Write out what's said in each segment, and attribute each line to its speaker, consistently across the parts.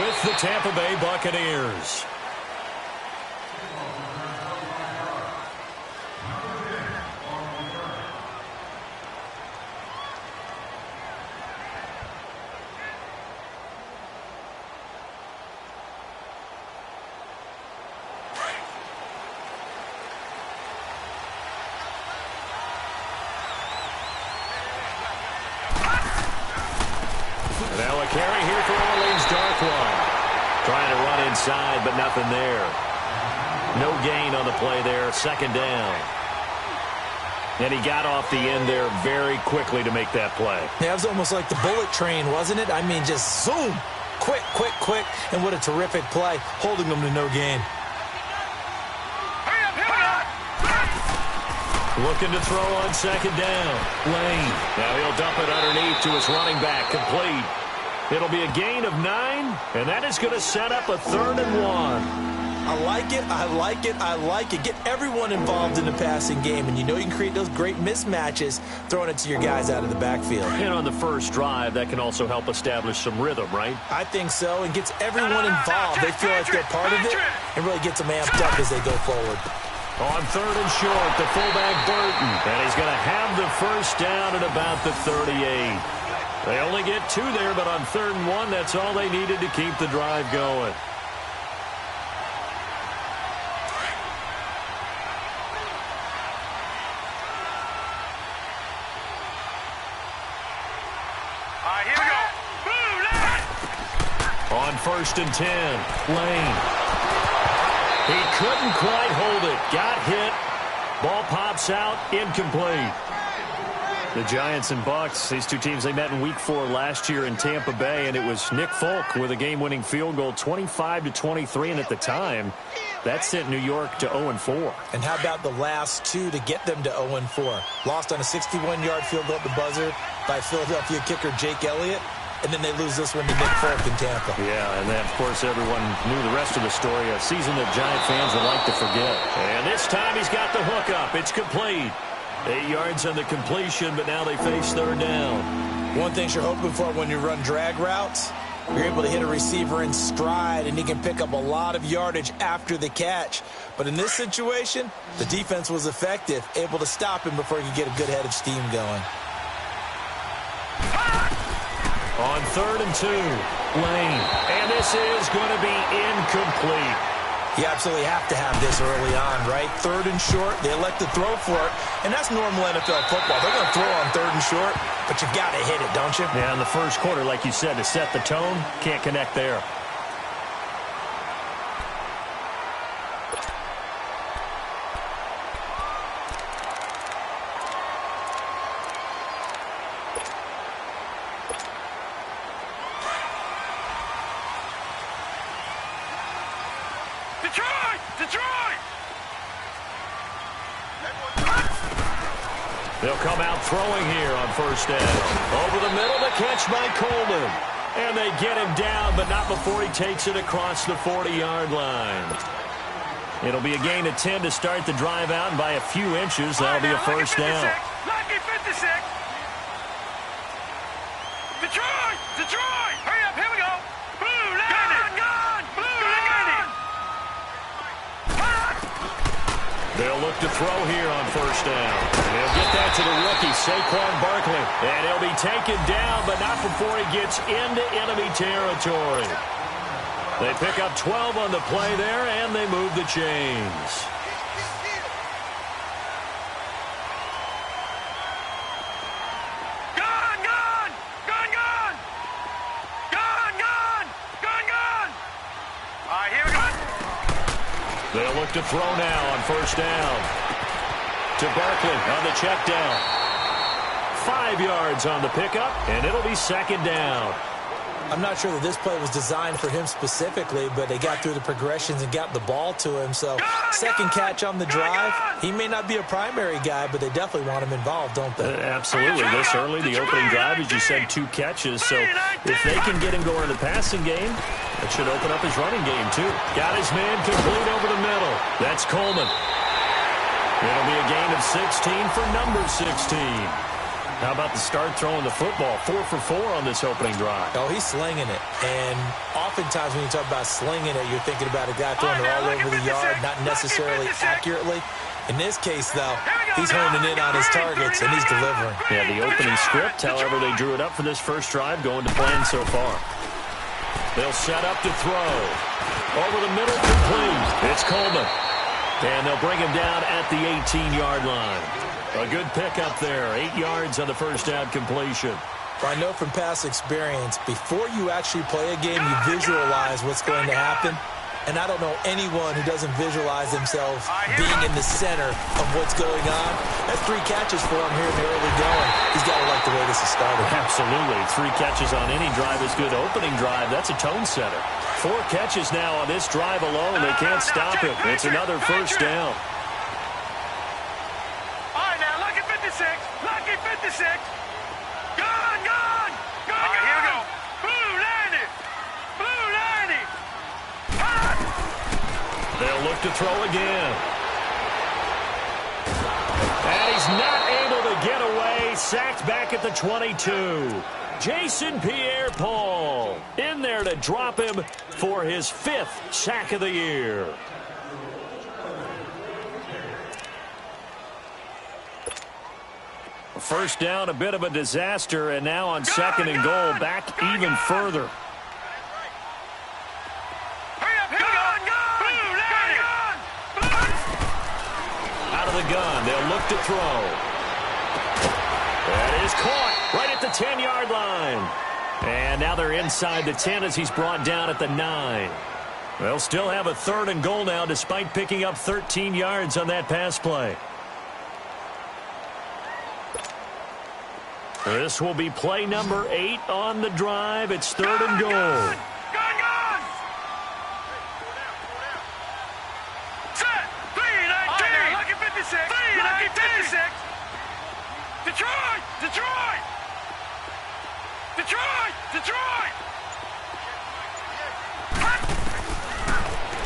Speaker 1: with the Tampa Bay Buccaneers. Now a carry here for Orleans, dark one. Trying to run inside, but nothing there. No gain on the play there, second down. And he got off the end there very quickly to make that play.
Speaker 2: Yeah, it was almost like the bullet train, wasn't it? I mean, just zoom. Quick, quick, quick. And what a terrific play, holding them to no gain.
Speaker 1: Looking to throw on second down. Lane. Now he'll dump it underneath to his running back. Complete. It'll be a gain of 9, and that is going to set up a 3rd and 1.
Speaker 2: I like it, I like it, I like it. Get everyone involved in the passing game, and you know you can create those great mismatches throwing it to your guys out of the backfield.
Speaker 1: And on the first drive, that can also help establish some rhythm, right?
Speaker 2: I think so, and gets everyone involved. They feel like they're part of it, and really gets them amped up as they go forward.
Speaker 1: On 3rd and short, the fullback Burton. And he's going to have the first down at about the 38. They only get 2 there, but on 3rd and 1, that's all they needed to keep the drive going.
Speaker 3: All right, here we go.
Speaker 1: On 1st and 10, Lane. He couldn't quite hold it. Got hit. Ball pops out. Incomplete. The Giants and Bucs, these two teams, they met in Week 4 last year in Tampa Bay, and it was Nick Folk with a game-winning field goal, 25-23, and at the time, that sent New York to 0-4.
Speaker 2: And how about the last 2 to get them to 0-4? Lost on a 61-yard field goal at the buzzer by Philadelphia kicker Jake Elliott, and then they lose this one to Nick Folk in Tampa.
Speaker 1: Yeah, and then, of course, everyone knew the rest of the story, a season that Giant fans would like to forget. And this time he's got the hookup. It's complete. 8 yards on the completion, but now they face 3rd down.
Speaker 2: One thing you're hoping for when you run drag routes, you're able to hit a receiver in stride, and he can pick up a lot of yardage after the catch. But in this situation, the defense was effective, able to stop him before he could get a good head of steam going.
Speaker 1: On 3rd and 2, Lane. And this is going to be incomplete.
Speaker 2: You absolutely have to have this early on, right? 3rd and short, they elect to throw for it, and that's normal NFL football. They're going to throw on 3rd and short, but you've got to hit it, don't you?
Speaker 1: Yeah, in the first quarter, like you said, to set the tone, can't connect there.
Speaker 3: Detroit!
Speaker 1: They'll come out throwing here on 1st down. Over the middle, the catch by Coleman. And they get him down, but not before he takes it across the 40-yard line. It'll be a gain of 10 to start the drive out, and by a few inches, that'll be a 1st down.
Speaker 3: Lucky 56. Detroit! Hurry up, here we go. Blue line. Gone. Blue line.
Speaker 1: They'll look to throw here on 1st down. And they'll get that to the rookie, Saquon Barkley. And he'll be taken down, but not before he gets into enemy territory. They pick up 12 on the play there, and they move the chains.
Speaker 3: All right, here we go.
Speaker 1: They'll look to throw now on 1st down. To Barkley on the check down. 5 yards on the pickup, and it'll be 2nd down.
Speaker 2: I'm not sure that this play was designed for him specifically, but they got through the progressions and got the ball to him. So, second catch on the drive. He may not be a primary guy, but they definitely want him involved, don't they?
Speaker 1: Absolutely. This early, the opening drive, as you said, 2 catches. So, if they can get him going in the passing game, that should open up his running game, too. Got his man complete over the middle. That's Coleman. It'll be a gain of 16 for number 16. How about the start throwing the football? 4 for 4 on this opening drive.
Speaker 2: Oh, he's slinging it. And oftentimes when you talk about slinging it, you're thinking about a guy throwing it all over the yard, not necessarily accurately. In this case, though, he's honing in on his targets, and he's delivering.
Speaker 1: Yeah, the opening script, however, they drew it up for this first drive, going to plan so far. They'll set up to throw. Over the middle, complete. It's Coleman. And they'll bring him down at the 18-yard line. A good pickup there. 8 yards on the first down completion.
Speaker 2: I know from past experience, before you actually play a game, you visualize what's going to happen. And I don't know anyone who doesn't visualize themselves being in the center of what's going on. That's 3 catches for him here in the early going. He's got to like the way this is started.
Speaker 1: Absolutely. 3 catches on any drive is good. Opening drive, that's a tone setter. 4 catches now on this drive alone. They can't stop it. It's another first down.
Speaker 3: All right, now, lucky 56. Lucky 56. Gone, gone. Gone, all right, here we go. Blue 90. Blue 90.
Speaker 1: They'll look to throw again. And he's not able to get away. Sacked back at the 22. Jason Pierre-Paul in there to drop him for his 5th sack of the year. First down, a bit of a disaster, and now on second and goal, back even further. Out of the gun, they'll look to throw. That is caught right at the 10-yard line. And now they're inside the 10 as he's brought down at the 9. They'll still have a 3rd and goal now despite picking up 13 yards on that pass play. This will be play number 8 on the drive. It's 3rd and goal.
Speaker 3: Gone, gone. Set. 3-19. Lucky 56. 3-19. Detroit. Detroit. Detroit. Detroit.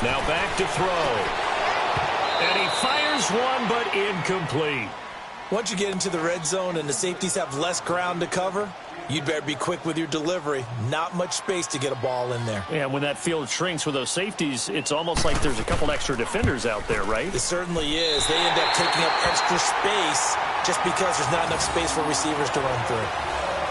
Speaker 1: Now back to throw. And he fires one, but incomplete.
Speaker 2: Once you get into the red zone and the safeties have less ground to cover, you'd better be quick with your delivery. Not much space to get a ball in there.
Speaker 1: Yeah, when that field shrinks with those safeties, it's almost like there's a couple extra defenders out there, right?
Speaker 2: It certainly is. They end up taking up extra space just because there's not enough space for receivers to run through.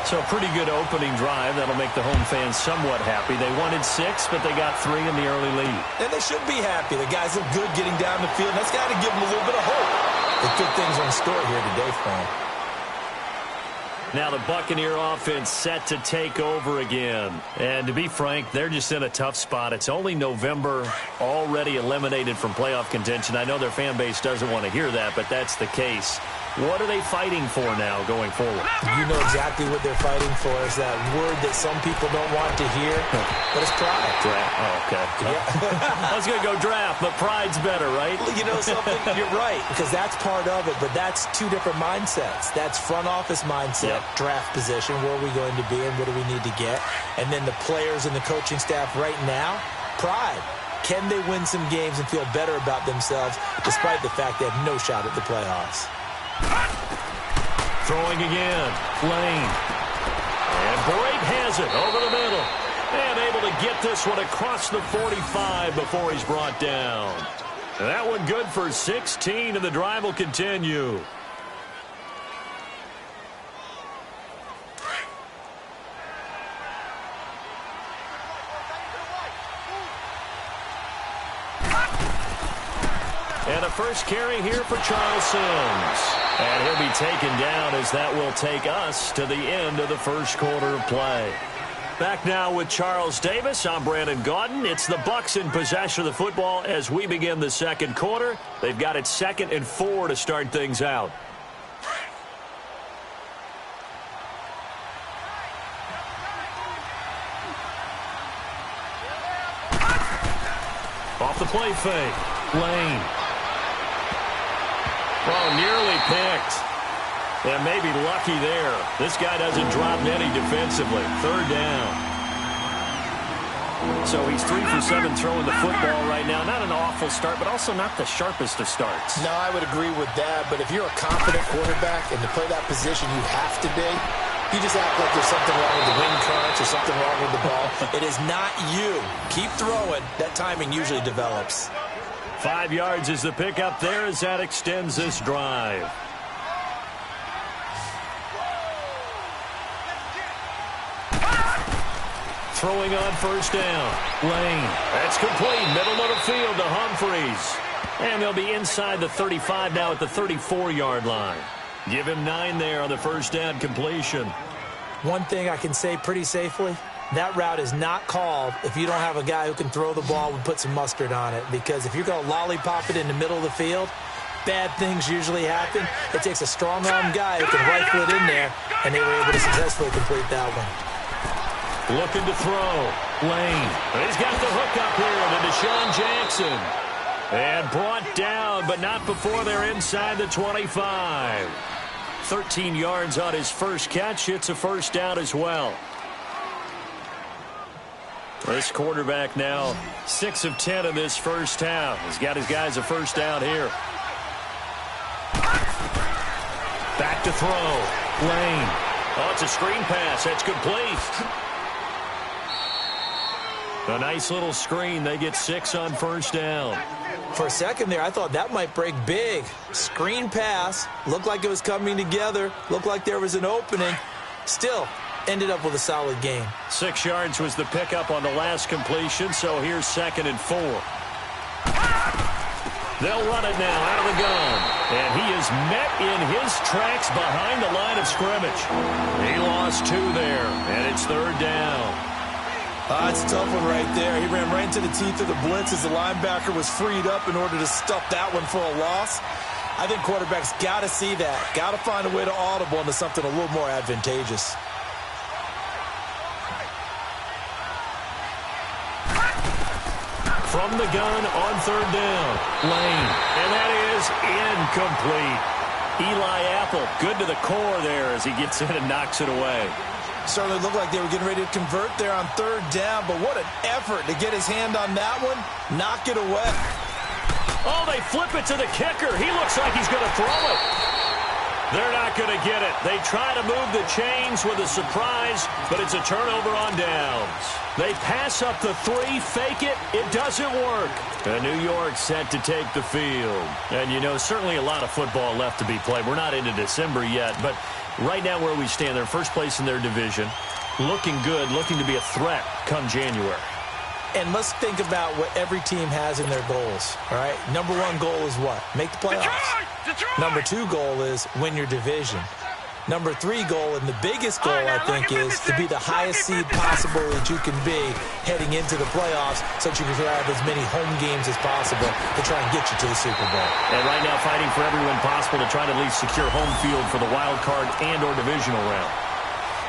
Speaker 1: So a pretty good opening drive. That'll make the home fans somewhat happy. They wanted 6, but they got 3 in the early lead.
Speaker 2: And they should be happy. The guys look good getting down the field. That's got to give them a little bit of hope. They put things on store here today for them.
Speaker 1: Now the Buccaneer offense set to take over again. And to be frank, they're just in a tough spot. It's only November, already eliminated from playoff contention. I know their fan base doesn't want to hear that, but that's the case. What are they fighting for now going forward?
Speaker 2: You know exactly what they're fighting for. Is that word that some people don't want to hear, but it's pride.
Speaker 1: Draft. Oh, okay.
Speaker 2: Yeah.
Speaker 1: I was going to go draft, but pride's better, right?
Speaker 2: You know something? You're right, because that's part of it, but that's 2 different mindsets. That's front office mindset, draft position, where are we going to be and what do we need to get? And then the players and the coaching staff right now, pride. Can they win some games and feel better about themselves despite the fact they have no shot at the playoffs?
Speaker 1: Throwing again. Lane. And Brake has it over the middle. And able to get this one across the 45 before he's brought down. And that one good for 16, and the drive will continue. And a first carry here for Charles Sims. And he'll be taken down as that will take us to the end of the first quarter of play. Back now with Charles Davis. I'm Brandon Gaudin. It's the Bucs in possession of the football as we begin the second quarter. They've got it 2nd and 4 to start things out. Off the play fake. Lane. Oh, nearly picked. And maybe lucky there. This guy doesn't drop any defensively. 3rd down. So he's 3 for 7 throwing the football right now. Not an awful start, but also not the sharpest of starts.
Speaker 2: No, I would agree with that. But if you're a confident quarterback and to play that position, you have to be. You just act like there's something wrong with the wind currents or something wrong with the ball. It is not you. Keep throwing. That timing usually develops.
Speaker 1: 5 yards is the pickup there as that extends this drive. Throwing on first down. Lane. That's complete. Middle of the field to Humphries. And they'll be inside the 35 now at the 34-yard line. Give him 9 there on the first down completion.
Speaker 2: One thing I can say pretty safely, that route is not called if you don't have a guy who can throw the ball and put some mustard on it. Because if you're going to lollipop it in the middle of the field, bad things usually happen. It takes a strong-arm guy who can rifle it in there, and they were able to successfully complete that one.
Speaker 1: Looking to throw. Lane. He's got the hook up here to Deshaun Jackson. And brought down, but not before they're inside the 25. 13 yards on his first catch. It's a first down as well. This quarterback now 6 of 10 in this first half. He's got his guys a first down here. Back to throw. Lane. Oh, it's a screen pass. That's complete. A nice little screen. They get 6 on first down.
Speaker 2: For a second there, I thought that might break big. Screen pass. Looked like it was coming together. Looked like there was an opening. Still, ended up with a solid game.
Speaker 1: 6 yards was the pickup on the last completion, so here's 2nd and 4. They'll run it now out of the gun. And he is met in his tracks behind the line of scrimmage. He lost 2 there, and it's 3rd down.
Speaker 2: It's a tough one right there. He ran right into the teeth of the blitz as the linebacker was freed up in order to stuff that one for a loss. I think quarterbacks got to see that. Got to find a way to audible into something a little more advantageous.
Speaker 1: From the gun on 3rd down. Lane. And that is incomplete. Eli Apple, good to the core there as he gets in and knocks it away.
Speaker 2: Certainly looked like they were getting ready to convert there on 3rd down, but what an effort to get his hand on that one, knock it away.
Speaker 1: Oh, they flip it to the kicker. He looks like he's going to throw it. They're not going to get it. They try to move the chains with a surprise, but it's a turnover on downs. They pass up the 3, fake it. It doesn't work. And New York set to take the field. And, you know, certainly a lot of football left to be played. We're not into December yet, but right now where we stand, they're first place in their division. Looking good, looking to be a threat come January.
Speaker 2: And let's think about what every team has in their goals, all right? Number 1 goal is what? Make the playoffs.
Speaker 3: Detroit!
Speaker 2: Number 2 goal is win your division. Number 3 goal, and the biggest goal, I think, is to be the highest seed possible that you can be heading into the playoffs so that you can have as many home games as possible to try and get you to the Super Bowl.
Speaker 1: And right now fighting for every win possible to try to at least secure home field for the wild card and or divisional round.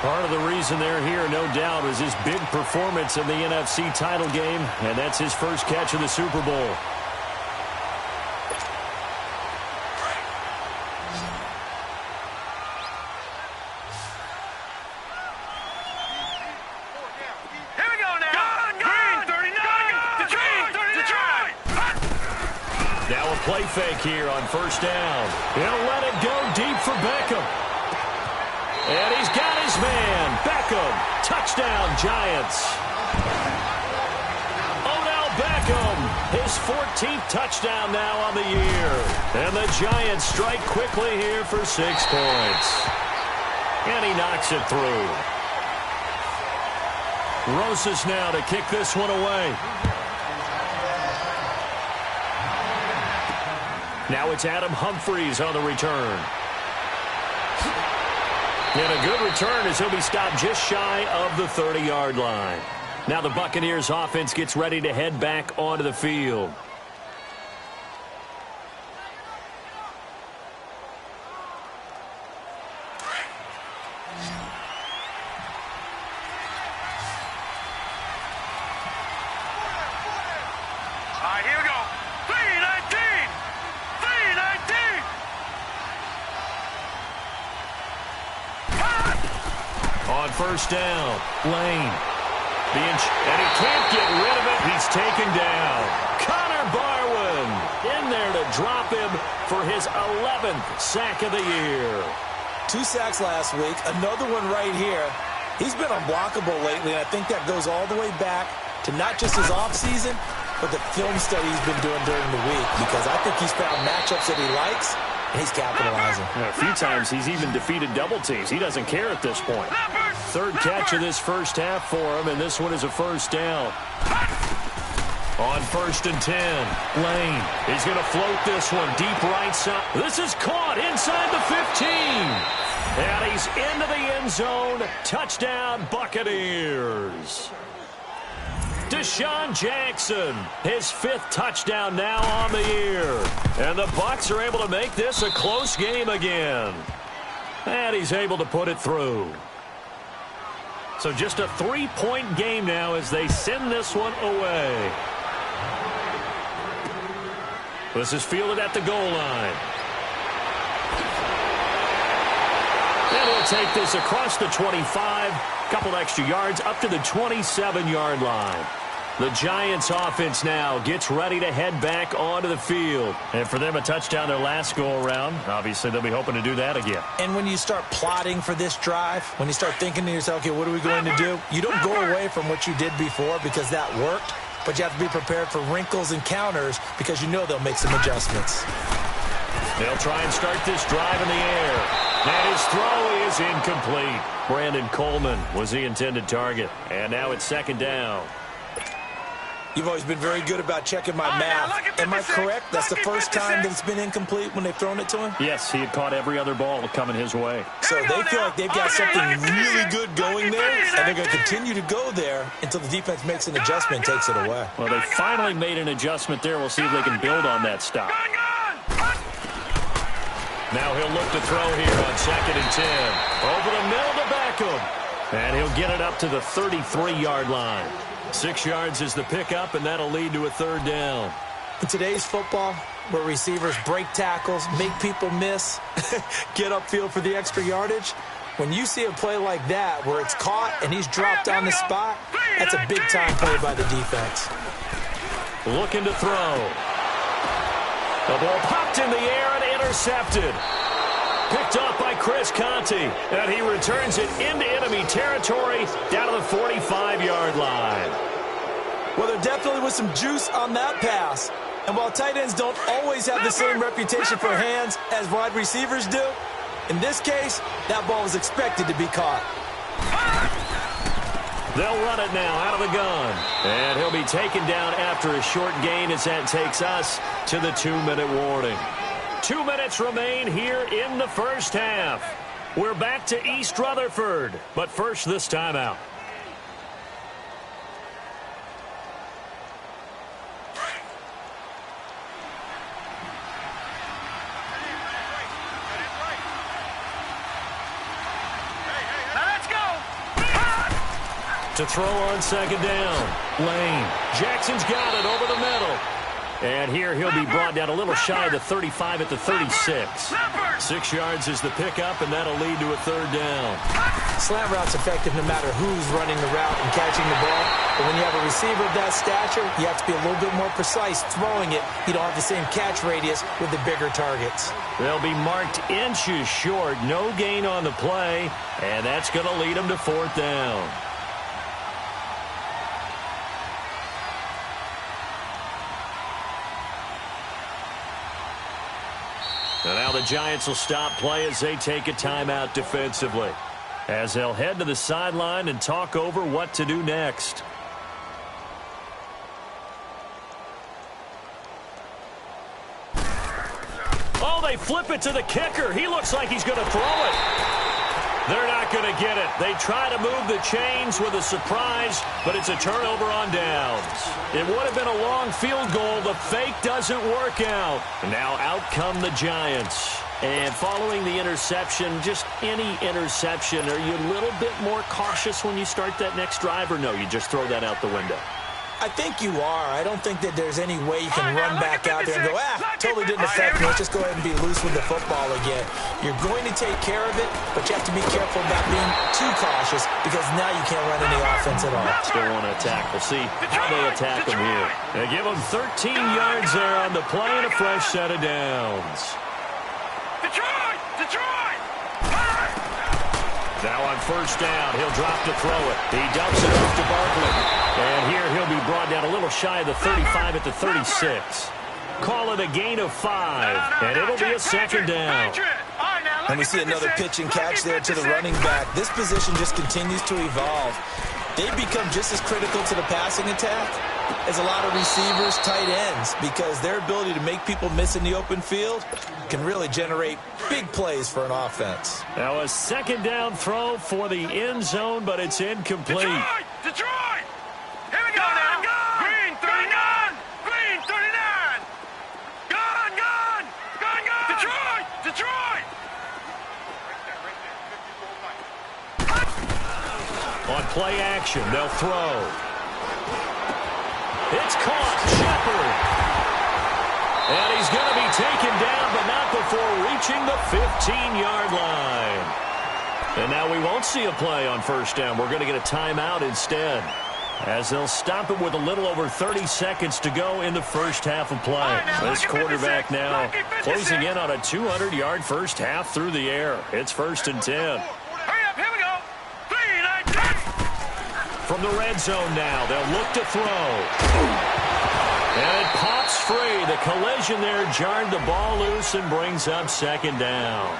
Speaker 1: Part of the reason they're here, no doubt, is his big performance in the NFC title game, and that's his first catch of the Super Bowl. Play fake here on first down. He'll let it go deep for Beckham. And he's got his man. Beckham. Touchdown, Giants. Odell Beckham. His 14th touchdown now on the year. And the Giants strike quickly here for 6 points. And he knocks it through. Rosas now to kick this one away. Now it's Adam Humphries on the return. And a good return as he'll be stopped just shy of the 30-yard line. Now the Buccaneers offense gets ready to head back onto the field. First down, Lane. And he can't get rid of it. He's taken down. Connor Barwin in there to drop him for his 11th sack of the year.
Speaker 2: 2 sacks last week, another one right here. He's been unblockable lately, and I think that goes all the way back to not just his offseason, but the film study he's been doing during the week, because I think he's found matchups that he likes, and he's capitalizing.
Speaker 1: A few times he's even defeated double teams. He doesn't care at this point. 3rd catch of this first half for him, and this one is a first down. On 1st and 10, Lane. He's going to float this one deep right side. This is caught inside the 15. And he's into the end zone. Touchdown, Buccaneers. Deshaun Jackson, his 5th touchdown now on the year. And the Bucs are able to make this a close game again. And he's able to put it through. So just a 3-point game now as they send this one away. This is fielded at the goal line. And he'll take this across the 25. Couple extra yards up to the 27-yard line. The Giants offense now gets ready to head back onto the field. And for them, a touchdown their last go-around. Obviously, they'll be hoping to do that again.
Speaker 2: And when you start plotting for this drive, when you start thinking to yourself, okay, what are we going to do? You don't go away from what you did before because that worked. But you have to be prepared for wrinkles and counters because you know they'll make some adjustments.
Speaker 1: They'll try and start this drive in the air. And his throw is incomplete. Brandon Coleman was the intended target. And now it's 2nd down.
Speaker 2: You've always been very good about checking my math. Am I correct? That's the first time that it's been incomplete when they've thrown it to him?
Speaker 1: Yes, he had caught every other ball coming his way.
Speaker 2: So they feel like they've got something really good going there, and they're going to continue to go there until the defense makes an adjustment and takes it away.
Speaker 1: Well, they finally made an adjustment there. We'll see if they can build on that stop. Now he'll look to throw here on 2nd and 10. Over the middle to Beckham. And he'll get it up to the 33-yard line. 6 yards is the pickup, and that'll lead to a 3rd down.
Speaker 2: In today's football, where receivers break tackles, make people miss, get upfield for the extra yardage, when you see a play like that where it's caught and he's dropped on the spot, that's a big-time play by the defense.
Speaker 1: Looking to throw. The ball popped in the air and intercepted. Picked off by Chris Conte, and he returns it into enemy territory down to the 45-yard line.
Speaker 2: Well, there definitely was some juice on that pass. And while tight ends don't always have the same reputation for hands as wide receivers do, in this case, that ball was expected to be caught.
Speaker 1: They'll run it now out of the gun. And he'll be taken down after a short gain as that takes us to the 2-minute warning. 2 minutes remain here in the first half. We're back to East Rutherford, but first this timeout. To throw on 2nd down. Lane. Jackson's got it over the middle. And here he'll be brought down a little shy of the 35 at the 36. 6 yards is the pickup, and that'll lead to a 3rd down.
Speaker 2: Slant route's effective no matter who's running the route and catching the ball. But when you have a receiver of that stature, you have to be a little bit more precise throwing it. You don't have the same catch radius with the bigger targets.
Speaker 1: They'll be marked inches short. No gain on the play, and that's going to lead them to 4th down. And now the Giants will stop play as they take a timeout defensively, as they'll head to the sideline and talk over what to do next. Oh, they flip it to the kicker. He looks like he's going to throw it. They're not going to get it. They try to move the chains with a surprise, but it's a turnover on downs. It would have been a long field goal. The fake doesn't work out. And now out come the Giants. And following the interception, just any interception, are you a little bit more cautious when you start that next drive, or no, you just throw that out the window?
Speaker 2: I think you are. I don't think that there's any way you can run back out there and go, totally didn't affect me. Let's just go ahead and be loose with the football again. You're going to take care of it, but you have to be careful about being too cautious because now you can't run any offense at all.
Speaker 1: Still want to attack. We'll see how they attack them here. They give them 13 yards there on the play and a fresh set of downs.
Speaker 3: Detroit!
Speaker 1: Now on first down, he'll drop to throw it. He dumps it off to Barkley. And here he'll be brought down a little shy of the 35 at the 36. Call it a gain of 5, and it'll be a second down.
Speaker 2: And we see another pitch and catch there to the running back. This position just continues to evolve. They've become just as critical to the passing attack as a lot of receivers, tight ends, because their ability to make people miss in the open field can really generate big plays for an offense.
Speaker 1: Now a second down throw for the end zone, but it's incomplete.
Speaker 3: Detroit! Here we go now. Green 39! Green 39! Gone! Detroit!
Speaker 1: On play action, they'll throw. It's caught. Shepard. And he's going to be taken down, but not before reaching the 15-yard line. And now we won't see a play on first down. We're going to get a timeout instead, as they'll stop it with a little over 30 seconds to go in the first half of play. This quarterback now closing in on a 200-yard first half through the air. It's 1st and 10.
Speaker 3: Hurry up, here we go. 3, 9, 10.
Speaker 1: From the red zone now, they'll look to throw. And it pops free. The collision there jarred the ball loose and brings up second down.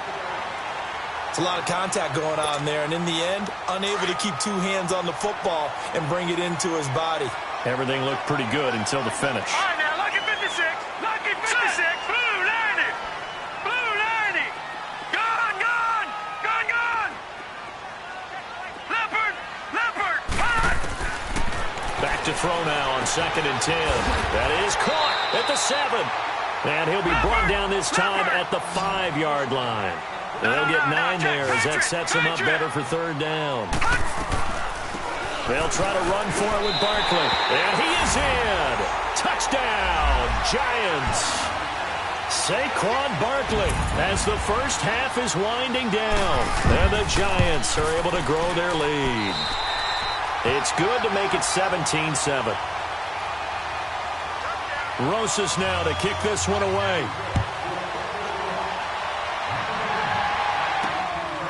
Speaker 2: It's a lot of contact going on there, and in the end, unable to keep two hands on the football and bring it into his body.
Speaker 1: Everything looked pretty good until the finish.
Speaker 3: All right, now, lucky 56. Lucky 56. Blue 90. Blue 90. Gone. Leopard. Hot.
Speaker 1: Back to throw now on 2nd and 10. That is caught at the 7. And he'll be brought down this time at the 5-yard line. And they'll get 9 there as that sets them up better for 3rd down. They'll try to run for it with Barkley. And he is in. Touchdown, Giants. Saquon Barkley as the first half is winding down. And the Giants are able to grow their lead. It's good to make it 17-7. Rosas now to kick this one away.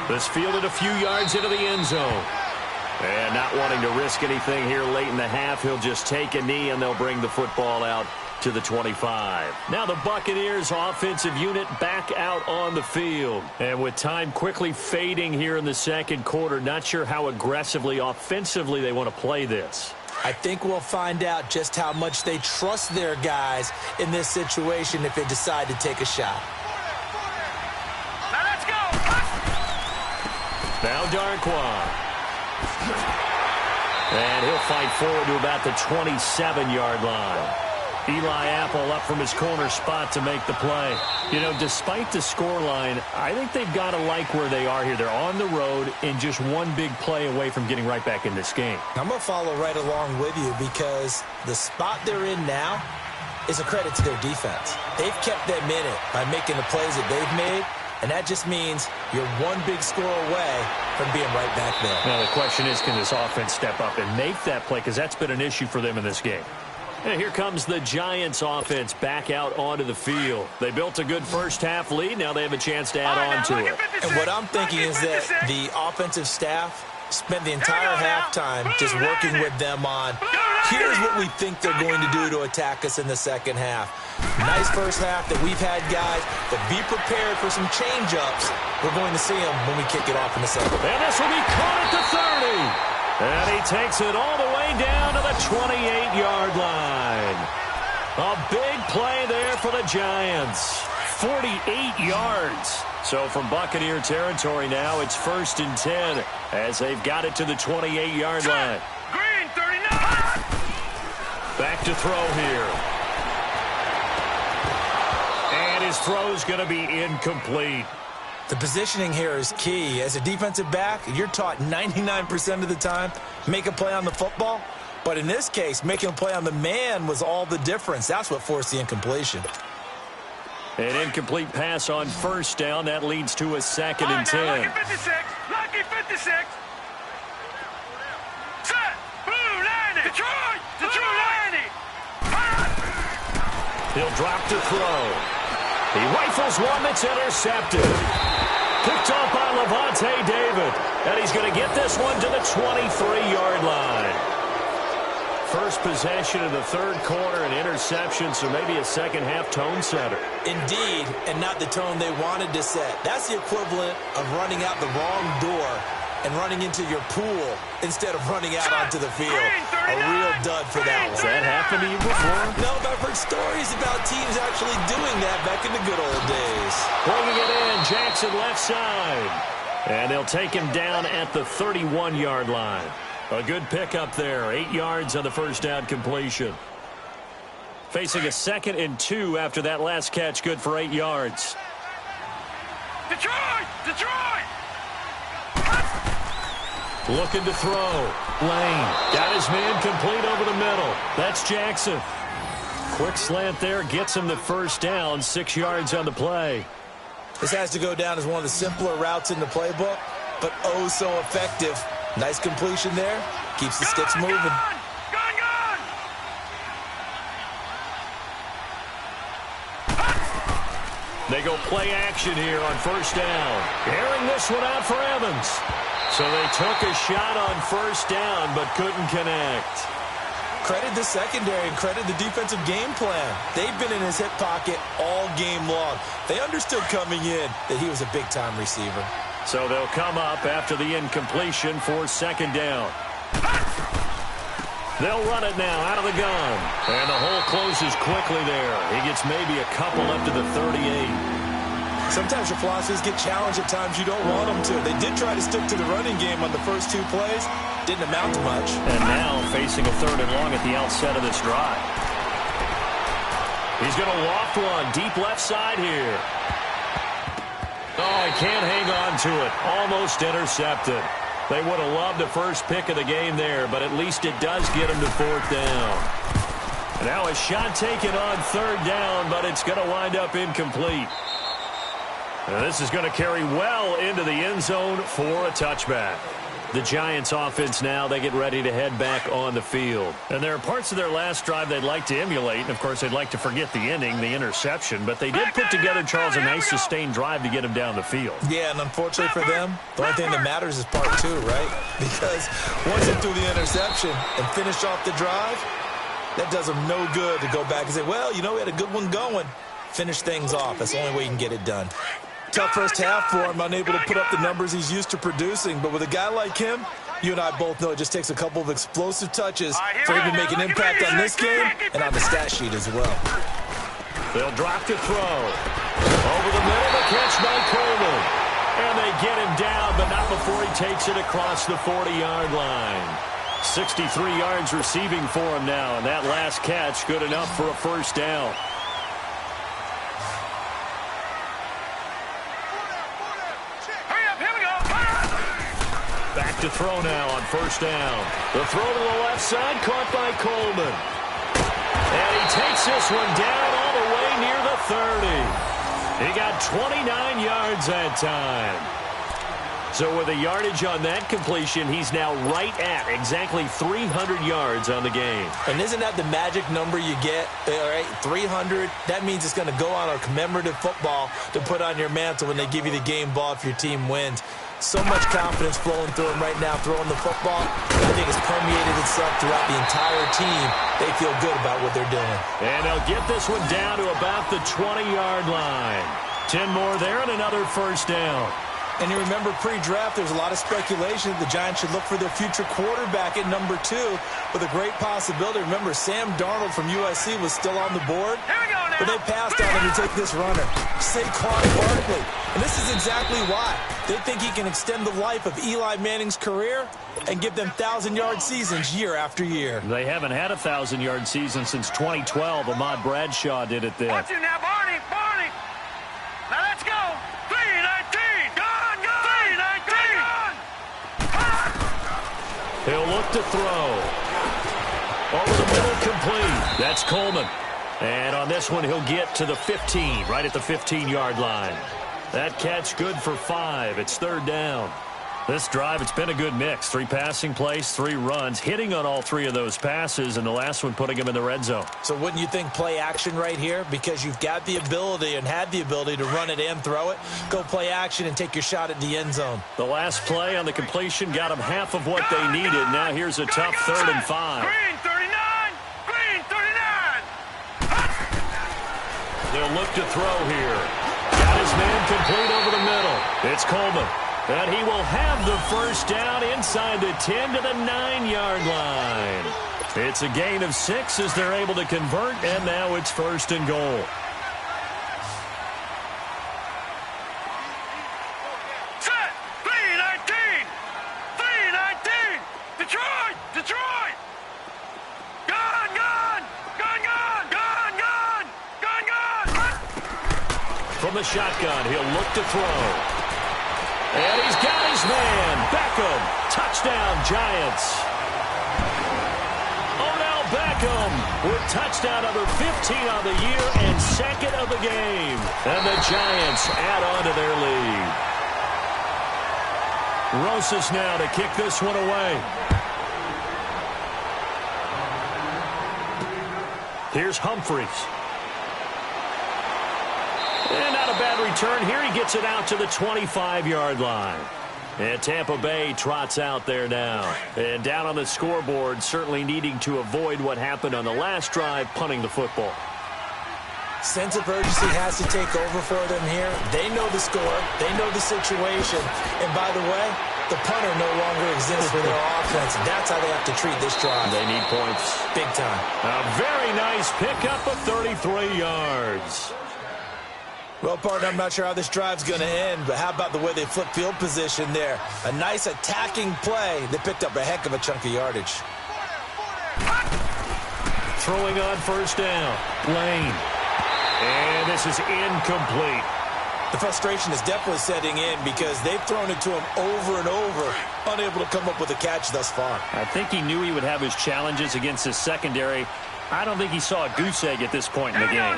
Speaker 1: This fielded a few yards into the end zone. And not wanting to risk anything here late in the half, he'll just take a knee and they'll bring the football out to the 25. Now the Buccaneers offensive unit back out on the field. And with time quickly fading here in the second quarter, not sure how aggressively offensively they want to play this.
Speaker 2: I think we'll find out just how much they trust their guys in this situation if they decide to take a shot.
Speaker 3: Now let's go.
Speaker 1: Now Darquan. And he'll fight forward to about the 27-yard line. Eli Apple up from his corner spot to make the play. You know, despite the scoreline, I think they've got to like where they are here. They're on the road and just one big play away from getting right back in this game.
Speaker 2: I'm going to follow right along with you because the spot they're in now is a credit to their defense. They've kept them in it by making the plays that they've made, and that just means you're one big score away from being right back there.
Speaker 1: Now, the question is, can this offense step up and make that play? Because that's been an issue for them in this game. And here comes the Giants offense back out onto the field. They built a good first half lead. Now they have a chance to add on to it.
Speaker 2: And what I'm thinking is that the offensive staff spent the entire halftime just working with them on, here's what we think they're going to do to attack us in the second half. Nice first half that we've had, guys, but be prepared for some change-ups. We're going to see them when we kick it off in the second.
Speaker 1: And this will be caught at the 30. And he takes it all the way down to the 28-yard line. A big play there for the Giants. 48 yards. So from Buccaneer territory now, it's 1st and 10 as they've got it to the 28-yard line.
Speaker 3: Green 39.
Speaker 1: Back to throw here. And his throw's going to be incomplete.
Speaker 2: The positioning here is key. As a defensive back, you're taught 99% of the time, make a play on the football, But in this case, making a play on the man was all the difference. That's what forced the incompletion.
Speaker 1: An incomplete pass on first down. That leads to a 2nd and 10.
Speaker 3: Lucky 56. Lucky 56. Set. Blue landing. Detroit. Detroit landing.
Speaker 1: He'll drop to throw. He rifles one that's intercepted. Picked off by Levante David. And he's going to get this one to the 23-yard line. First possession of the third quarter, an interception, so maybe a second-half tone setter.
Speaker 2: Indeed, and not the tone they wanted to set. That's the equivalent of running out the wrong door and running into your pool instead of running out onto the field. A real dud for that one.
Speaker 1: Has that happened to you before?
Speaker 2: No, but I've heard stories about teams actually doing that back in the good old days.
Speaker 1: Bringing it in, Jackson left side. And they'll take him down at the 31-yard line. A good pickup there. 8 yards on the first down completion. Facing a 2nd and 2 after that last catch. Good for 8 yards.
Speaker 3: Detroit! Detroit!
Speaker 1: Looking to throw. Lane got his man complete over the middle. That's Jackson. Quick slant there. Gets him the first down. 6 yards on the play.
Speaker 2: This has to go down as one of the simpler routes in the playbook, but oh so effective. Nice completion there. Keeps the sticks moving.
Speaker 3: Gone!
Speaker 1: They go play action here on first down. Airing this one out for Evans. So they took a shot on first down but couldn't connect.
Speaker 2: Credit the secondary and credit the defensive game plan. They've been in his hip pocket all game long. They understood coming in that he was a big-time receiver.
Speaker 1: So they'll come up after the incompletion for 2nd down. They'll run it now out of the gun. And the hole closes quickly there. He gets maybe a couple up to the 38.
Speaker 2: Sometimes your philosophies get challenged at times you don't want them to. They did try to stick to the running game on the first 2 plays. Didn't amount to much.
Speaker 1: And now facing a 3rd and long at the outset of this drive. He's going to loft one deep left side here. Oh, he can't hang on to it. Almost intercepted. They would have loved the first pick of the game there, but at least it does get him to 4th down. Now a shot taken on 3rd down, but it's going to wind up incomplete. And this is going to carry well into the end zone for a touchback. The Giants offense now, they get ready to head back on the field. And there are parts of their last drive they'd like to emulate. And, of course, they'd like to forget the ending, the interception. But they did put together, Charles, a nice sustained drive to get him down the field.
Speaker 2: Yeah, and unfortunately for them, the only thing that matters is part 2, right? Because once they threw the interception and finished off the drive, that does them no good to go back and say, well, you know, we had a good one going. Finish things off. That's the only way you can get it done. Tough first half for him, unable to put up the numbers he's used to producing. But with a guy like him, you and I both know it just takes a couple of explosive touches for him to make an impact on this game and on the stat sheet as well.
Speaker 1: They'll drop to throw. Over the middle, the catch by Coleman. And they get him down, but not before he takes it across the 40-yard line. 63 yards receiving for him now, and that last catch good enough for a first down. Back to throw now on first down. The throw to the left side, caught by Coleman. And he takes this one down all the way near the 30. He got 29 yards that time. So with a yardage on that completion, he's now right at exactly 300 yards on the game.
Speaker 2: And isn't that the magic number you get? All right, 300. That means it's going to go on a commemorative football to put on your mantle when they give you the game ball if your team wins. So much confidence flowing through him right now, throwing the football. I think it's permeated itself throughout the entire team. They feel good about what they're doing.
Speaker 1: And they'll get this one down to about the 20-yard line. 10 more there and another first down.
Speaker 2: And you remember pre-draft, there's a lot of speculation the Giants should look for their future quarterback at number 2 with a great possibility. Remember, Sam Darnold from USC was still on the board, but they passed on him to take this runner, Saquon Barkley. And this is exactly why. They think he can extend the life of Eli Manning's career and give them 1,000-yard seasons year after year.
Speaker 1: They haven't had a 1,000-yard season since 2012. Ahmad Bradshaw did it then.
Speaker 3: Watch it now, Barney. Now let's go. 3-19. Gone. 3-19.
Speaker 1: He'll look to throw. Over the middle, complete. That's Coleman. And on this one, he'll get to the 15, right at the 15-yard line. That catch good for 5. It's third down. This drive, it's been a good mix. 3 passing plays, 3 runs, hitting on all 3 of those passes, and the last one putting him in the red zone.
Speaker 2: So wouldn't you think play action right here? Because you've got the ability and had the ability to run it and throw it. Go play action and take your shot at the end zone.
Speaker 1: The last play on the completion got them half of what they needed. Now here's a tough 3rd and 5.
Speaker 3: Green 39! Green 39!
Speaker 1: They'll look to throw here. Got his man complete over the middle. It's Coleman. And he will have the first down inside the 10 to the 9-yard line. It's a gain of 6 as they're able to convert, and now it's 1st and goal.
Speaker 3: Set! 319! 319! Detroit! Detroit! Gun! Gun! Gun! Gun! Gun! Gun! Gun! Gun!
Speaker 1: From the shotgun, he'll look to throw. And he's got his man. Beckham. Touchdown, Giants. Odell Beckham with touchdown number 15 on the year and 2nd of the game. And the Giants add on to their lead. Rosas now to kick this one away. Here's Humphreys. And not a bad return here. He gets it out to the 25-yard line. And Tampa Bay trots out there now. And down on the scoreboard, certainly needing to avoid what happened on the last drive, punting the football.
Speaker 2: Sense of urgency has to take over for them here. They know the score. They know the situation. And by the way, the punter no longer exists for their offense. That's how they have to treat this drive.
Speaker 1: They need points.
Speaker 2: Big time.
Speaker 1: A very nice pickup of 33 yards.
Speaker 2: Well, partner, I'm not sure how this drive's going to end, but how about the way they flip field position there? A nice attacking play that picked up a heck of a chunk of yardage.
Speaker 1: Throwing on 1st down. Lane. And this is incomplete.
Speaker 2: The frustration is definitely setting in because they've thrown it to him over and over, unable to come up with a catch thus far.
Speaker 1: I think he knew he would have his challenges against his secondary. I don't think he saw a goose egg at this point in the game.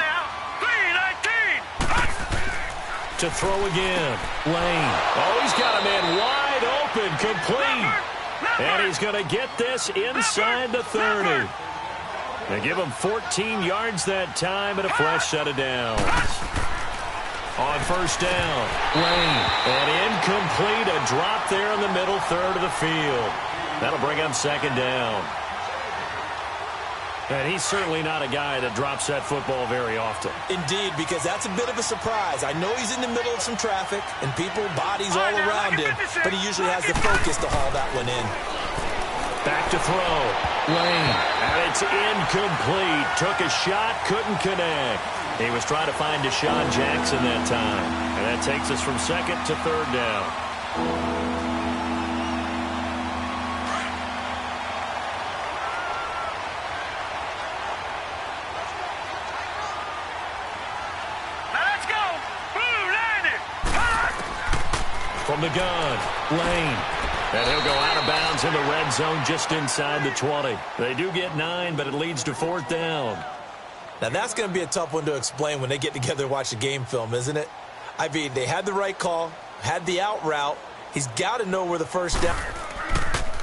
Speaker 1: To throw again. Lane. Oh, he's got a man wide open, complete. And he's going to get this inside the 30. They give him 14 yards that time and a fresh set of downs. On 1st down, Lane. And incomplete, a drop there in the middle 3rd of the field. That'll bring him 2nd down. And he's certainly not a guy that drops that football very often.
Speaker 2: Indeed, because that's a bit of a surprise. I know he's in the middle of some traffic and people, bodies all around him, but he usually has the focus to haul that one in.
Speaker 1: Back to throw. Lane. And it's incomplete. Took a shot, couldn't connect. He was trying to find Deshaun Jackson that time. And that takes us from 2nd to 3rd down. From the gun, Lane. And he'll go out of bounds in the red zone just inside the 20. They do get 9, but it leads to 4th down.
Speaker 2: Now, that's going to be a tough one to explain when they get together and watch the game film, isn't it? I mean, they had the right call, had the out route. He's got to know where the 1st down.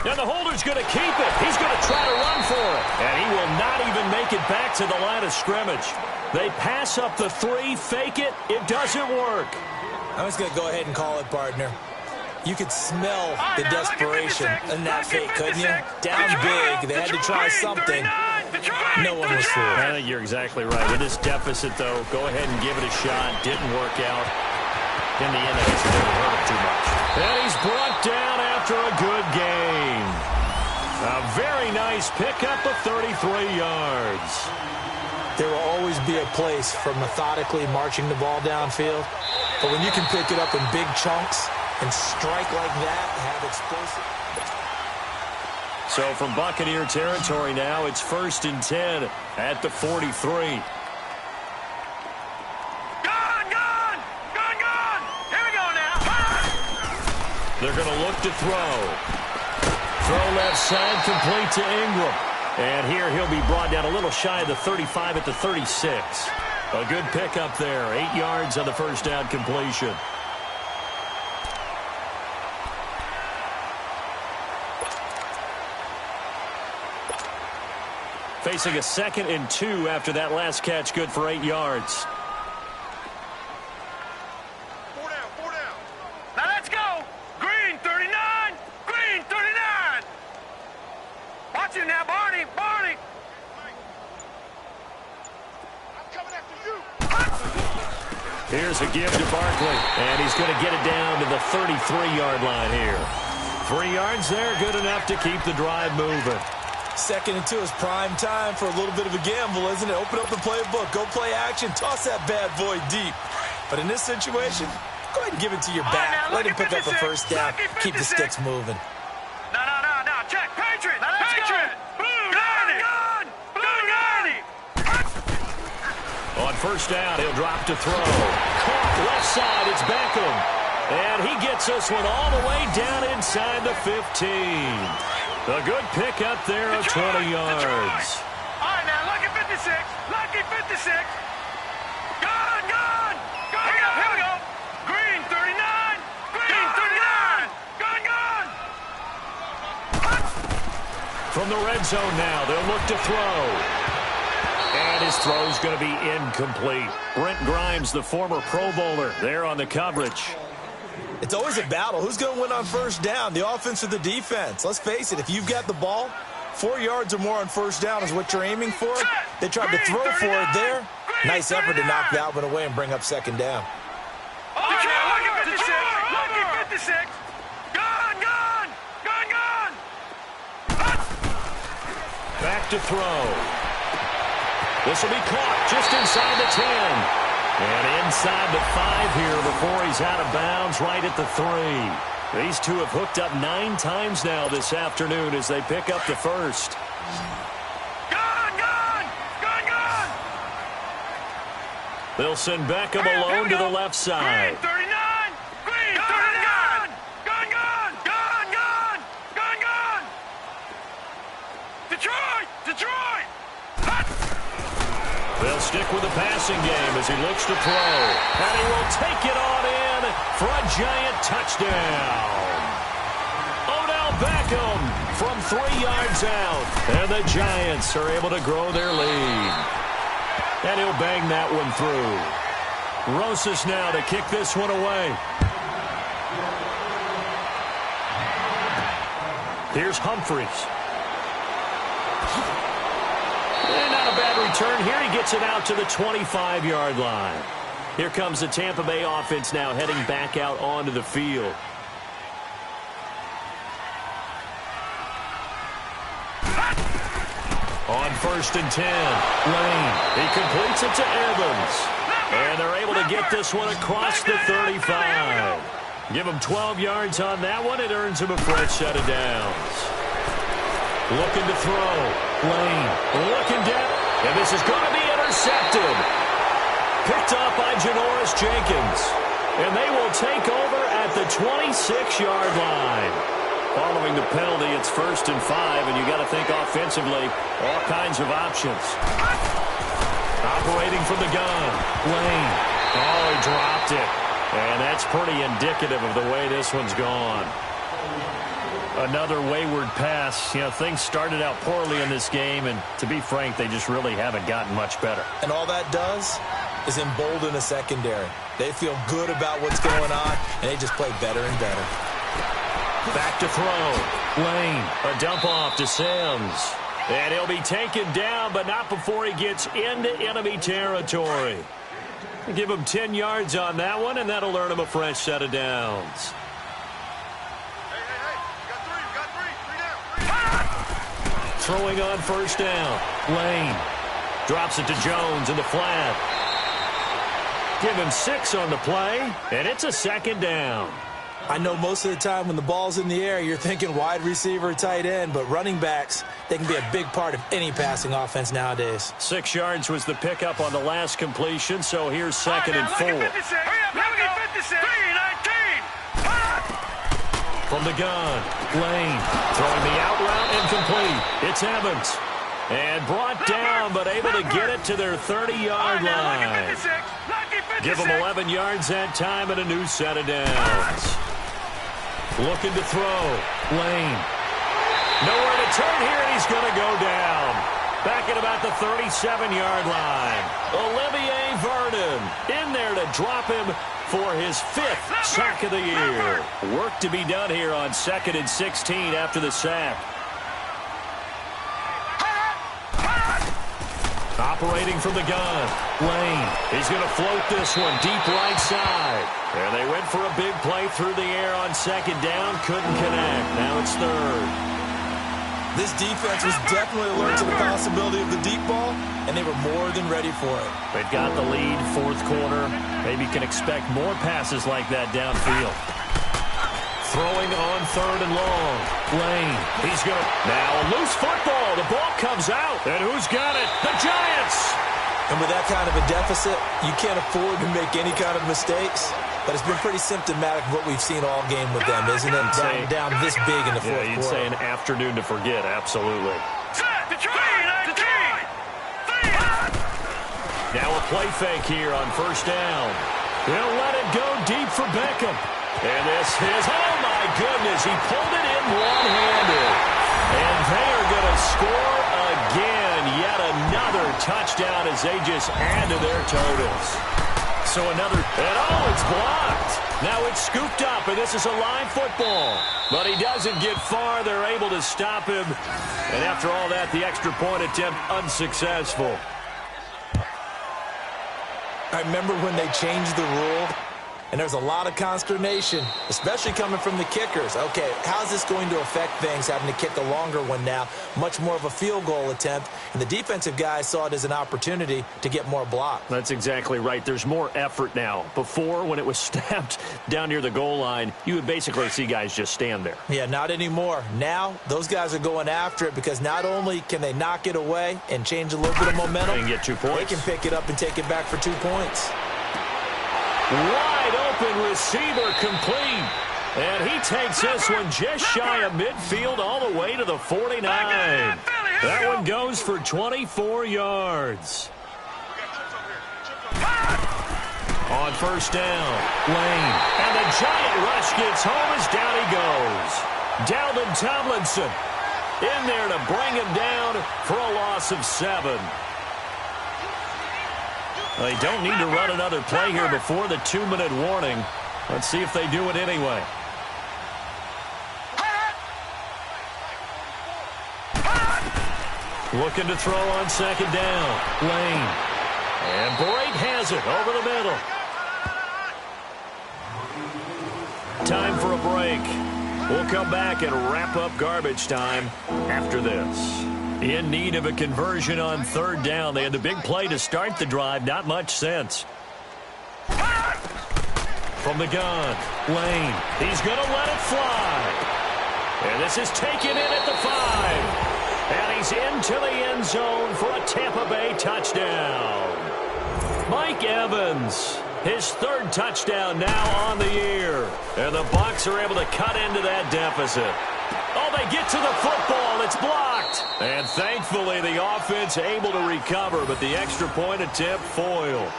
Speaker 1: And the holder's going to keep it. He's going to try to run for it. And he will not even make it back to the line of scrimmage. They pass up the 3, fake it. It doesn't work.
Speaker 2: I'm just going to go ahead and call it, partner. You could smell the desperation in that fake, couldn't you? Down big. They had to try something. No one was fooled.
Speaker 1: I think you're exactly right. With this deficit, though, go ahead and give it a shot. Didn't work out. In the end, I guess it didn't hurt him too much. And he's brought down after a good game. A very nice pickup of 33 yards.
Speaker 2: There will always be a place for methodically marching the ball downfield. But when you can pick it up in big chunks and strike like that, have explosive.
Speaker 1: So from Buccaneer territory now, it's 1st and 10 at the 43.
Speaker 3: Gun! Gun! Gun! Gun! Here we go now.
Speaker 1: They're going to look to throw. Throw left side, complete to Ingram. And here he'll be brought down a little shy of the 35 at the 36. A good pickup there. 8 yards on the first down completion. Facing a 2nd and 2 after that last catch, good for 8 yards.
Speaker 3: 4 down. Now let's go. Green 39. Green 39. Watch him now, Barney. I'm coming after you.
Speaker 1: Here's a give to Barkley, and he's going to get it down to the 33-yard line here. 3 yards there, good enough to keep the drive moving.
Speaker 2: 2nd and 2 is prime time for a little bit of a gamble, isn't it? Open up the playbook, go play action, toss that bad boy deep. But in this situation, go ahead and give it to your back. Let him pick up a first down. Keep the sticks moving.
Speaker 3: No. Check. Patriot. Now let's go. Blue 90. Blue 90.
Speaker 1: On first down, he'll drop to throw. Caught left side, it's Beckham. And he gets this one all the way down inside the 15. A good pickup there of 20 yards.
Speaker 3: All right, now, lucky 56. Lucky 56. Gone. Here we go. Green 39. Green 39. Gone.
Speaker 1: From the red zone now, they'll look to throw. And his throw's going to be incomplete. Brent Grimes, the former Pro Bowler, there on the coverage.
Speaker 2: It's always a battle. Who's going to win on first down, the offense or the defense? Let's face it, if you've got the ball, 4 yards or more on first down is what you're aiming for. They tried to throw for it there. Nice effort to knock that one away and bring up 2nd down.
Speaker 3: Lucky 56. Lucky 56. Gone.
Speaker 1: Back to throw. This will be caught just inside the 10. And inside the 5 here before he's out of bounds right at the 3. These two have hooked up 9 times now this afternoon as they pick up the first.
Speaker 3: Gone.
Speaker 1: They'll send Beckham alone to the left side.
Speaker 3: Green 39. Green 39. Gone. Detroit.
Speaker 1: They'll stick with the passing game as he looks to throw. And he will take it on in for a giant touchdown. Odell Beckham from 3 yards out. And the Giants are able to grow their lead. And he'll bang that one through. Rosas now to kick this one away. Here's Humphries. Not a bad return here. He gets it out to the 25-yard line. Here comes the Tampa Bay offense now heading back out onto the field. On 1st and 10, Lane. He completes it to Evans. And they're able to get this one across the 35. Give him 12 yards on that one. It earns him a fresh set of downs. Looking to throw. Lane looking down. And this is going to be intercepted. Picked up by Janoris Jenkins. And they will take over at the 26-yard line. Following the penalty, it's 1st and 5, and you got to think offensively, all kinds of options. Operating from the gun. Lane. Oh, he dropped it. And that's pretty indicative of the way this one's gone. Another wayward pass. You know, things started out poorly in this game, and to be frank, they just really haven't gotten much better.
Speaker 2: And all that does is embolden the secondary. They feel good about what's going on, and they just play better and better.
Speaker 1: Back to throw. Lane, a dump off to Sims. And he'll be taken down, but not before he gets into enemy territory. Give him 10 yards on that one, and that'll earn him a fresh set of downs. Throwing on 1st down. Lane drops it to Jones in the flat. Give him 6 on the play, and it's a 2nd down.
Speaker 2: I know most of the time when the ball's in the air, you're thinking wide receiver, tight end, but running backs, they can be a big part of any passing offense nowadays.
Speaker 1: 6 yards was the pickup on the last completion, so here's 2nd and 4.
Speaker 3: Hurry up, 56. 3-19.
Speaker 1: From the gun, Lane throwing the out route incomplete. It's Evans. And brought down, but able to get it to their 30-yard line. Give them 11 yards that time and a new set of downs. Looking to throw. Lane. Nowhere to turn here, and he's going to go down. Back at about the 37-yard line. Olivier Vernon in there to drop him for his 5th sack of the year. Work to be done here on 2nd and 16 after the sack. Operating from the gun. Lane. He's going to float this one deep right side. And they went for a big play through the air on 2nd down. Couldn't connect. Now it's 3rd.
Speaker 2: This defense was definitely alert to the possibility of the deep ball, and they were more than ready for it.
Speaker 1: They've got the lead, 4th quarter. Maybe can expect more passes like that downfield. Throwing on 3rd and long. Lane. He's going to... Now a loose football. The ball comes out. And who's got it? The Giants!
Speaker 2: And with that kind of a deficit, you can't afford to make any kind of mistakes. But it's been pretty symptomatic of what we've seen all game with them, isn't it? Down this big in the 4th quarter.
Speaker 1: You'd say an afternoon to forget, absolutely. Now a play fake here on 1st down. He'll let it go deep for Beckham. And this is, oh my goodness, he pulled it in one-handed. And they are going to score again. Yet another touchdown as they just add to their totals. So another, and oh, it's blocked. Now it's scooped up, and this is a live football. But he doesn't get far. They're able to stop him. And after all that, the extra point attempt unsuccessful.
Speaker 2: I remember when they changed the rule, and there's a lot of consternation, especially coming from the kickers. Okay, how's this going to affect things, having to kick a longer one now? Much more of a field goal attempt. And the defensive guys saw it as an opportunity to get more blocks.
Speaker 1: That's exactly right. There's more effort now. Before, when it was snapped down near the goal line, you would basically see guys just stand there.
Speaker 2: Yeah, not anymore. Now, those guys are going after it because not only can they knock it away and change a little bit of momentum,
Speaker 1: and get 2 points.
Speaker 2: They can pick it up and take it back for 2 points.
Speaker 1: Wide open receiver complete. And he takes this one just shy of midfield all the way to the 49. That one goes for 24 yards. On 1st down, Lane. And the giant rush gets home as down he goes. Dalvin Tomlinson in there to bring him down for a loss of 7. They don't need to run another play here before the 2-minute warning. Let's see if they do it anyway. Looking to throw on 2nd down. Lane. And Boyd has it over the middle. Time for a break. We'll come back and wrap up garbage time after this. In need of a conversion on 3rd down. They had the big play to start the drive. Not much sense. From the gun, Lane. He's going to let it fly. And this is taken in at the 5. And he's into the end zone for a Tampa Bay touchdown. Mike Evans, his 3rd touchdown now on the year. And the Bucs are able to cut into that deficit. Oh, they get to the football. It's blocked. And thankfully, the offense able to recover, but the extra point attempt foiled.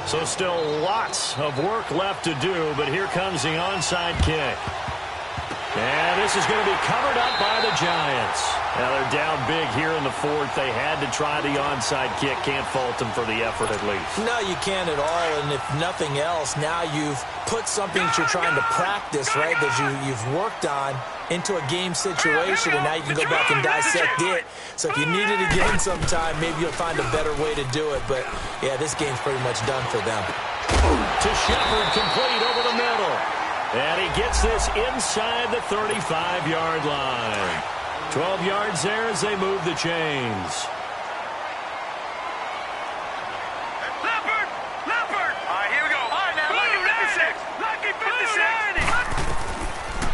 Speaker 1: So still lots of work left to do, but here comes the onside kick. And this is going to be covered up by the Giants. Now they're down big here in the 4th. They had to try the onside kick. Can't fault them for the effort at least.
Speaker 2: No, you can't at all. And if nothing else, now you've put something that you're trying to practice, right, that you've worked on into a game situation, and now you can go back and dissect it. So if you need it again sometime, maybe you'll find a better way to do it. But, yeah, this game's pretty much done for them.
Speaker 1: To Shepard, complete over the middle. And he gets this inside the 35-yard line. 12 yards there as they move the chains.
Speaker 3: Leopard! All right, here we go. All right, now, Lucky 56.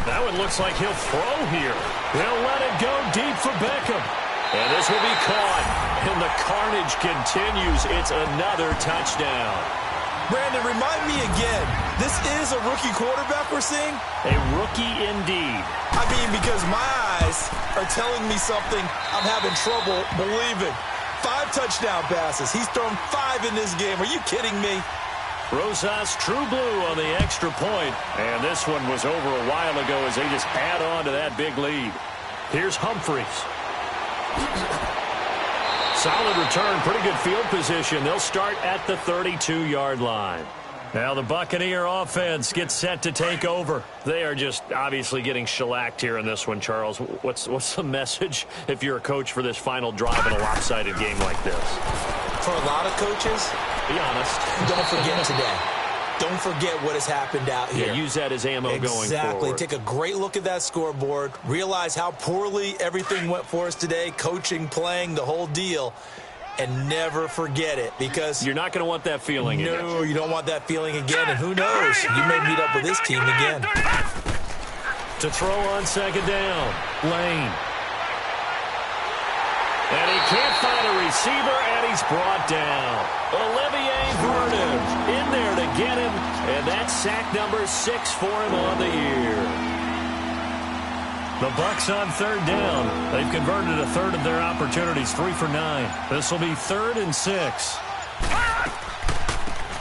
Speaker 1: That one looks like he'll throw here. They'll let it go deep for Beckham. And this will be caught. And the carnage continues. It's another touchdown.
Speaker 2: Brandon, remind me again, this is a rookie quarterback we're seeing?
Speaker 1: A rookie indeed.
Speaker 2: I mean, because my eyes are telling me something I'm having trouble believing. 5 touchdown passes. He's thrown 5 in this game. Are you kidding me?
Speaker 1: Rosas true blue on the extra point. And this one was over a while ago as they just add on to that big lead. Here's Humphries. Solid return, pretty good field position. They'll start at the 32-yard line. Now the Buccaneer offense gets set to take over. They are just obviously getting shellacked here in this one, Charles. What's the message if you're a coach for this final drive in a lopsided game like this?
Speaker 2: For a lot of coaches,
Speaker 1: be honest.
Speaker 2: Don't forget today. Don't forget what has happened out here.
Speaker 1: Yeah, use that as ammo going forward.
Speaker 2: Exactly. Take a great look at that scoreboard. Realize how poorly everything went for us today. Coaching, playing, the whole deal. And never forget it, because
Speaker 1: you're not going to want that feeling again.
Speaker 2: No, you don't want that feeling again. And who knows? You may meet up with this team again.
Speaker 1: To throw on second down, Lane. And he can't find a receiver, and he's brought down. Olivier Vernon in there to get him, and that's sack number 6 for him on the year. The Bucs on third down. They've converted a third of their opportunities, 3 for 9. This will be 3rd and 6.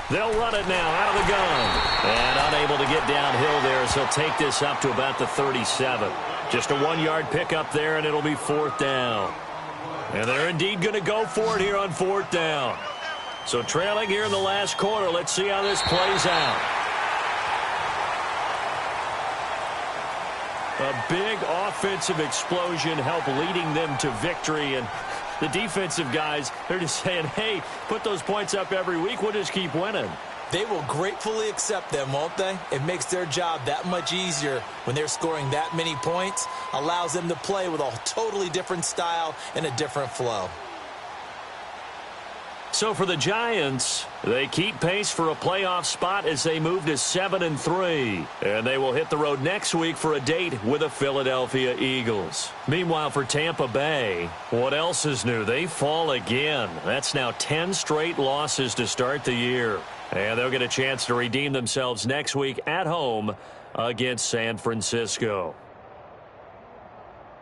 Speaker 1: They'll run it now out of the gun. And unable to get downhill there, so he'll take this up to about the 37. Just a 1-yard pickup there, and it'll be 4th down. And they're indeed going to go for it here on 4th down. So trailing here in the last quarter. Let's see how this plays out. A big offensive explosion helped leading them to victory. And the defensive guys, they're just saying, hey, put those points up every week. We'll just keep winning.
Speaker 2: They will gratefully accept them, won't they? It makes their job that much easier when they're scoring that many points. Allows them to play with a totally different style and a different flow.
Speaker 1: So for the Giants, they keep pace for a playoff spot as they move to 7-3. And they will hit the road next week for a date with the Philadelphia Eagles. Meanwhile, for Tampa Bay, what else is new? They fall again. That's now 10 straight losses to start the year. And they'll get a chance to redeem themselves next week at home against San Francisco.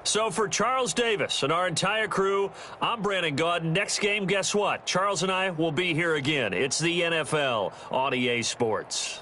Speaker 1: So for Charles Davis and our entire crew, I'm Brandon Gaudin. Next game, guess what? Charles and I will be here again. It's the NFL on EA Sports.